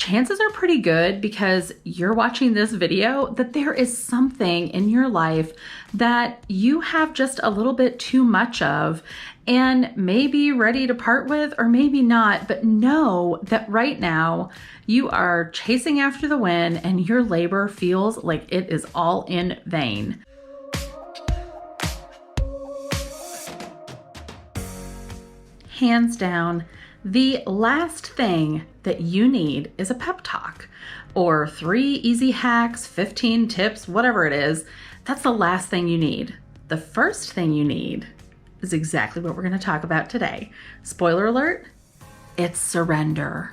chances are pretty good, because you're watching this video, that there is something in your life that you have just a little bit too much of and may be ready to part with, or maybe not, but know that right now you are chasing after the wind and your labor feels like it is all in vain. Hands down, the last thing that you need is a pep talk or 3 easy hacks, 15 tips, whatever it is. That's the last thing you need. The first thing you need is exactly what we're going to talk about today. Spoiler alert, it's surrender.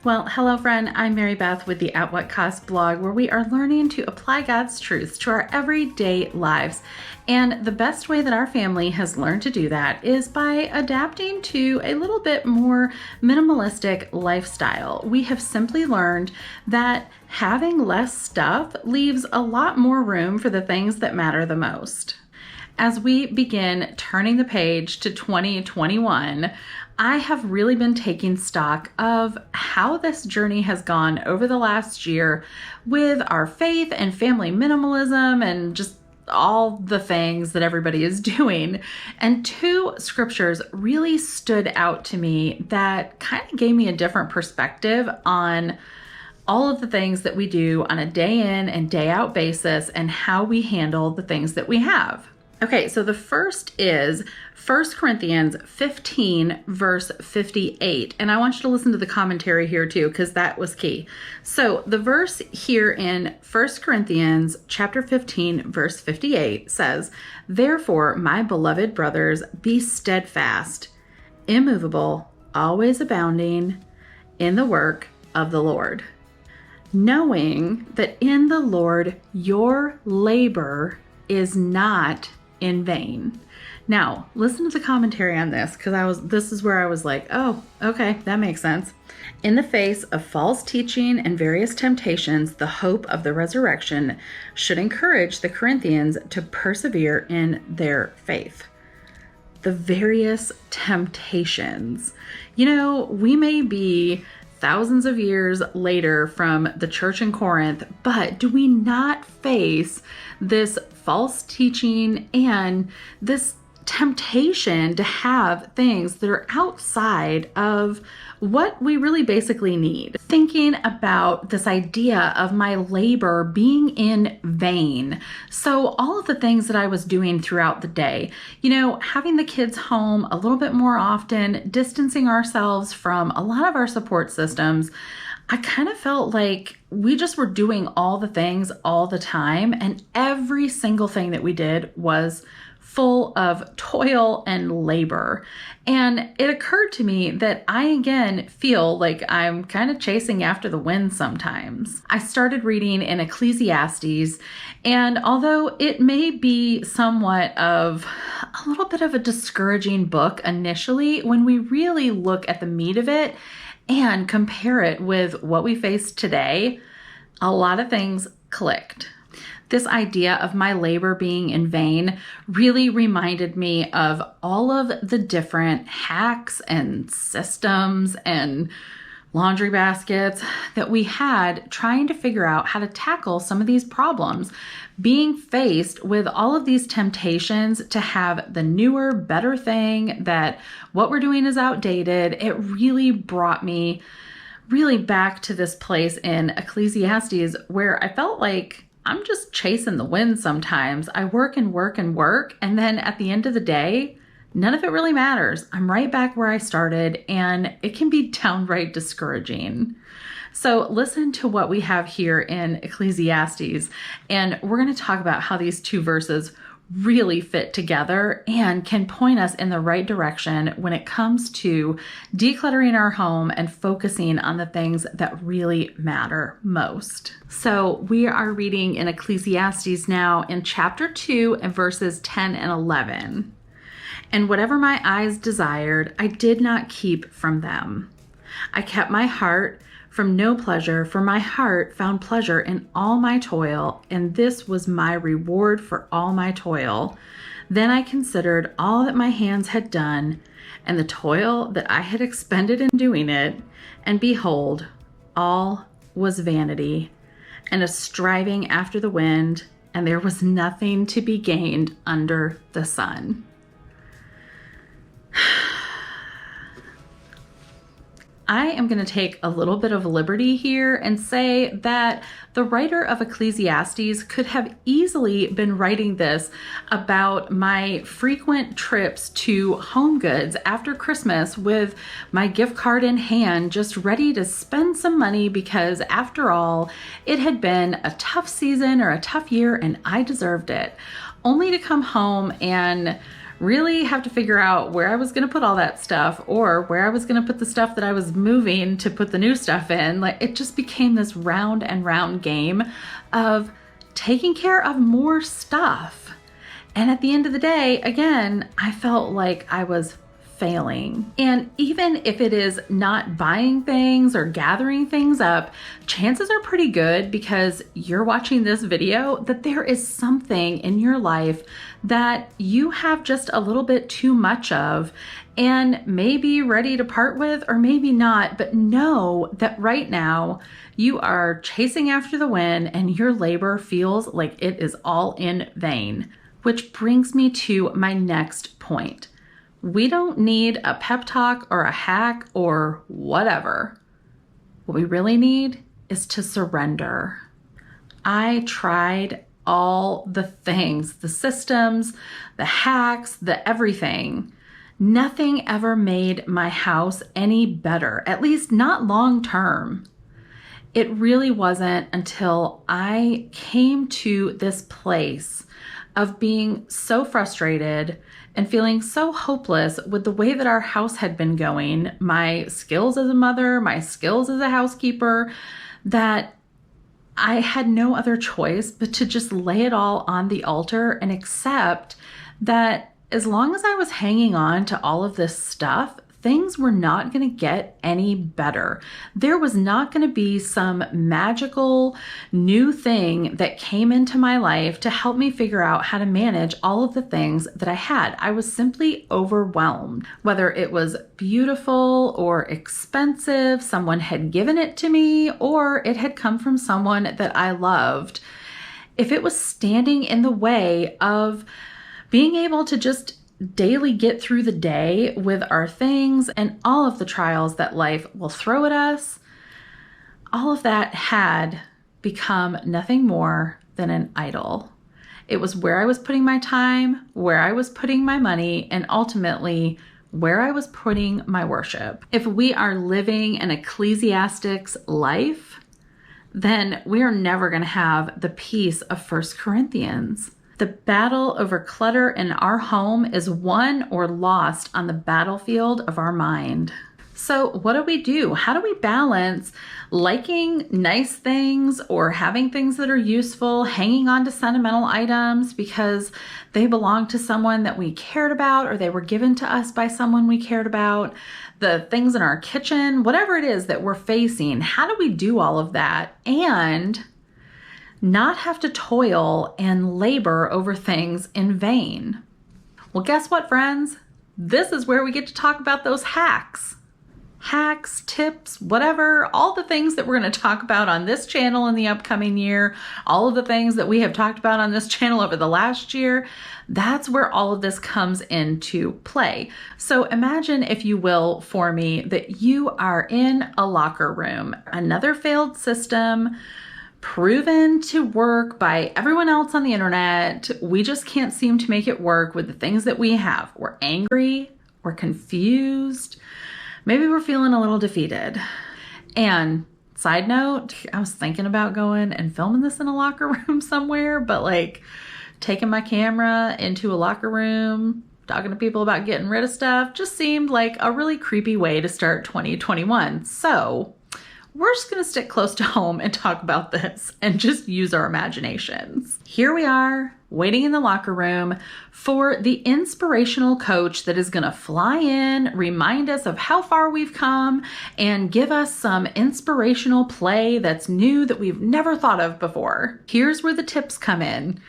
Well, hello friend, I'm Mary Beth with the At What Cost blog, where we are learning to apply God's truths to our everyday lives. And the best way that our family has learned to do that is by adapting to a little bit more minimalistic lifestyle. We have simply learned that having less stuff leaves a lot more room for the things that matter the most. As we begin turning the page to 2021, I have really been taking stock of how this journey has gone over the last year with our faith and family minimalism and just all the things that everybody is doing. And 2 scriptures really stood out to me that kind of gave me a different perspective on all of the things that we do on a day in and day out basis and how we handle the things that we have. Okay, so the first is 1 Corinthians 15, verse 58. And I want you to listen to the commentary here too, because that was key. So the verse here in 1 Corinthians chapter 15, verse 58 says, "Therefore, my beloved brothers, be steadfast, immovable, always abounding in the work of the Lord, knowing that in the Lord your labor is not in vain." Now, listen to the commentary on this, because this is where I was like, oh, okay, that makes sense. "In the face of false teaching and various temptations, the hope of the resurrection should encourage the Corinthians to persevere in their faith." The various temptations. You know, we may be thousands of years later from the church in Corinth, but do we not face this false teaching and this temptation to have things that are outside of what we really basically need? Thinking about this idea of my labor being in vain. So all of the things that I was doing throughout the day, you know, having the kids home a little bit more often, distancing ourselves from a lot of our support systems, I kind of felt like we just were doing all the things all the time, and every single thing that we did was full of toil and labor. And it occurred to me that I again feel like I'm kind of chasing after the wind sometimes. I started reading in Ecclesiastes, and although it may be somewhat of a little bit of a discouraging book initially, when we really look at the meat of it and compare it with what we face today, a lot of things clicked. This idea of my labor being in vain really reminded me of all of the different hacks and systems and laundry baskets that we had trying to figure out how to tackle some of these problems, being faced with all of these temptations to have the newer, better thing, that what we're doing is outdated. It really brought me really back to this place in Ecclesiastes where I felt like I'm just chasing the wind sometimes. I work and work and work, and then at the end of the day, none of it really matters. I'm right back where I started, and it can be downright discouraging. So listen to what we have here in Ecclesiastes, and we're going to talk about how these 2 verses really fit together and can point us in the right direction when it comes to decluttering our home and focusing on the things that really matter most. So we are reading in Ecclesiastes now in chapter 2 and verses 10 and 11. "And whatever my eyes desired, I did not keep from them. I kept my heart from no pleasure, for my heart found pleasure in all my toil, and this was my reward for all my toil. Then I considered all that my hands had done, and the toil that I had expended in doing it, and behold, all was vanity and a striving after the wind, and there was nothing to be gained under the sun. I am going to take a little bit of liberty here and say that the writer of Ecclesiastes could have easily been writing this about my frequent trips to Home Goods after Christmas with my gift card in hand, just ready to spend some money because after all, it had been a tough season or a tough year and I deserved it, only to come home and really have to figure out where I was going to put all that stuff or where I was going to put the stuff that I was moving to put the new stuff in. Like, it just became this round and round game of taking care of more stuff. And at the end of the day, again, I felt like I was failing. And even if it is not buying things or gathering things up, chances are pretty good, because you're watching this video, that there is something in your life that you have just a little bit too much of and maybe ready to part with, or maybe not. But know that right now you are chasing after the wind and your labor feels like it is all in vain. Which brings me to my next point. We don't need a pep talk or a hack or whatever. What we really need is to surrender. I tried all the things, the systems, the hacks, the everything. Nothing ever made my house any better, at least not long term. It really wasn't until I came to this place of being so frustrated and feeling so hopeless with the way that our house had been going, my skills as a mother, my skills as a housekeeper, that I had no other choice but to just lay it all on the altar and accept that as long as I was hanging on to all of this stuff, things were not going to get any better. There was not going to be some magical new thing that came into my life to help me figure out how to manage all of the things that I had. I was simply overwhelmed. Whether it was beautiful or expensive, someone had given it to me, or it had come from someone that I loved. If it was standing in the way of being able to just daily get through the day with our things and all of the trials that life will throw at us, all of that had become nothing more than an idol. It was where I was putting my time, where I was putting my money, and ultimately where I was putting my worship. If we are living an Ecclesiastes life, then we are never going to have the peace of 1 Corinthians. The battle over clutter in our home is won or lost on the battlefield of our mind. So what do we do? How do we balance liking nice things or having things that are useful, hanging on to sentimental items because they belong to someone that we cared about or they were given to us by someone we cared about, the things in our kitchen, whatever it is that we're facing? How do we do all of that and not have to toil and labor over things in vain? Well, guess what, friends? This is where we get to talk about those hacks. Hacks, tips, whatever, all the things that we're going to talk about on this channel in the upcoming year, all of the things that we have talked about on this channel over the last year, that's where all of this comes into play. So imagine, if you will, for me, that you are in a locker room, another failed system, proven to work by everyone else on the internet. We just can't seem to make it work with the things that we have. We're angry, we're confused, maybe we're feeling a little defeated. And side note, I was thinking about going and filming this in a locker room somewhere, but like taking my camera into a locker room, talking to people about getting rid of stuff just seemed like a really creepy way to start 2021. So we're just going to stick close to home and talk about this and just use our imaginations. Here we are, waiting in the locker room for the inspirational coach that is going to fly in, remind us of how far we've come, and give us some inspirational play that's new that we've never thought of before. Here's where the tips come in.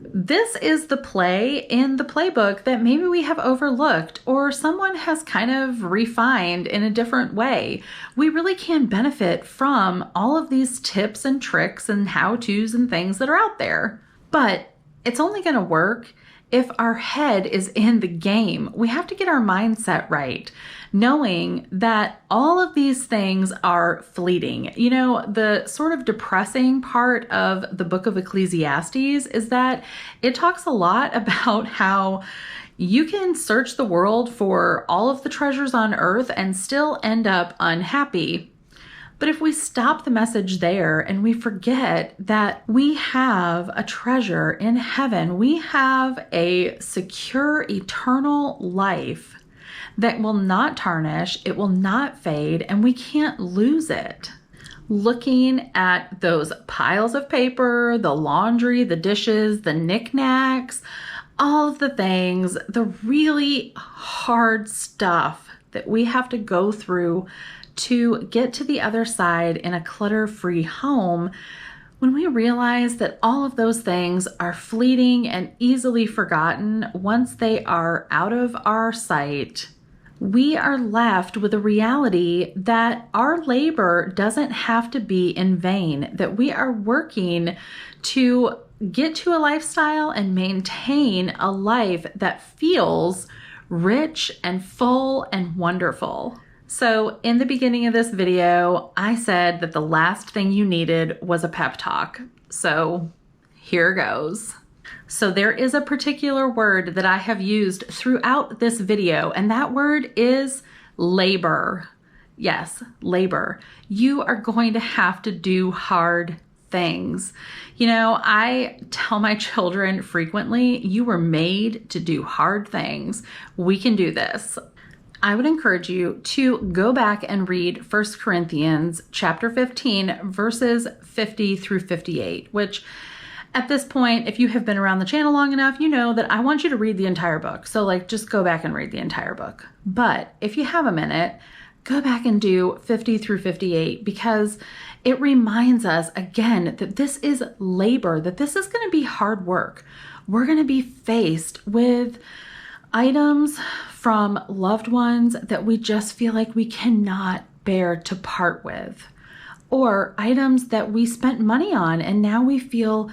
This is the play in the playbook that maybe we have overlooked or someone has kind of refined in a different way. We really can benefit from all of these tips and tricks and how-tos and things that are out there. But it's only going to work if our head is in the game. We have to get our mindset right, knowing that all of these things are fleeting. You know, the sort of depressing part of the book of Ecclesiastes is that it talks a lot about how you can search the world for all of the treasures on earth and still end up unhappy. But if we stop the message there and we forget that we have a treasure in heaven, we have a secure eternal life that will not tarnish, it will not fade, and we can't lose it. Looking at those piles of paper, the laundry, the dishes, the knickknacks, all of the things, the really hard stuff that we have to go through to get to the other side in a clutter-free home, when we realize that all of those things are fleeting and easily forgotten once they are out of our sight, we are left with a reality that our labor doesn't have to be in vain, that we are working to get to a lifestyle and maintain a life that feels rich and full and wonderful. So in the beginning of this video, I said that the last thing you needed was a pep talk. So here goes. So there is a particular word that I have used throughout this video, and that word is labor. Yes, labor. You are going to have to do hard things. You know, I tell my children frequently, you were made to do hard things. We can do this. I would encourage you to go back and read 1 Corinthians chapter 15, verses 50 through 58, which at this point, if you have been around the channel long enough, you know that I want you to read the entire book. So just go back and read the entire book. But if you have a minute, go back and do 50 through 58, because it reminds us again that this is labor, that this is going to be hard work. We're going to be faced with items from loved ones that we just feel like we cannot bear to part with, or items that we spent money on and now we feel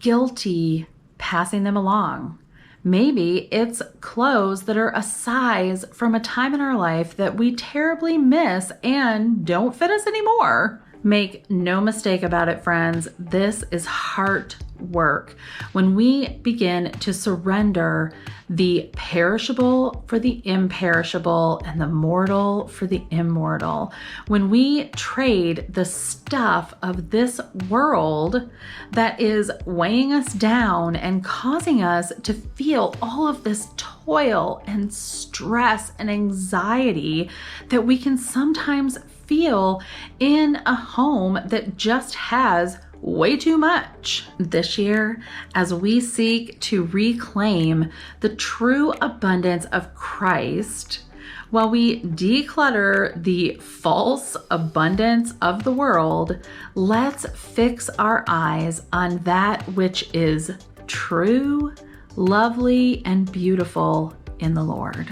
guilty passing them along. Maybe it's clothes that are a size from a time in our life that we terribly miss and don't fit us anymore. Make no mistake about it, friends, this is heart work. When we begin to surrender the perishable for the imperishable and the mortal for the immortal, when we trade the stuff of this world that is weighing us down and causing us to feel all of this toil and stress and anxiety that we can sometimes feel in a home that just has way too much. This year, as we seek to reclaim the true abundance of Christ, while we declutter the false abundance of the world, let's fix our eyes on that which is true, lovely, and beautiful in the Lord.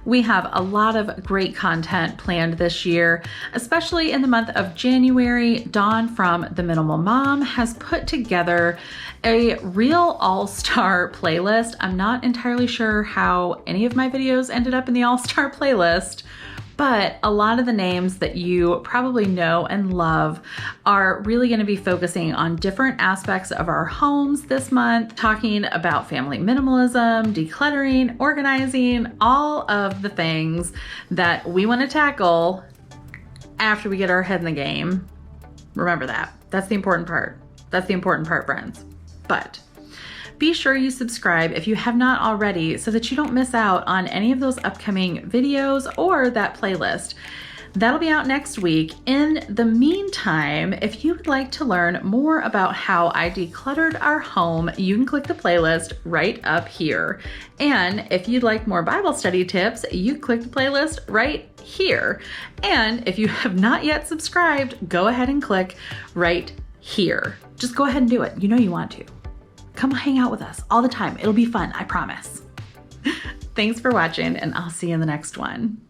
We have a lot of great content planned this year, especially in the month of January. Dawn from The Minimal Mom has put together a real all-star playlist. I'm not entirely sure how any of my videos ended up in the all-star playlist, but a lot of the names that you probably know and love are really going to be focusing on different aspects of our homes this month, talking about family minimalism, decluttering, organizing, all of the things that we want to tackle after we get our head in the game. Remember that. That's the important part. That's the important part, friends. But be sure you subscribe if you have not already so that you don't miss out on any of those upcoming videos or that playlist. That'll be out next week. In the meantime, if you would like to learn more about how I decluttered our home, you can click the playlist right up here. And if you'd like more Bible study tips, you click the playlist right here. And if you have not yet subscribed, go ahead and click right here. Just go ahead and do it. You know you want to. Come hang out with us all the time. It'll be fun, I promise. Thanks for watching, and I'll see you in the next one.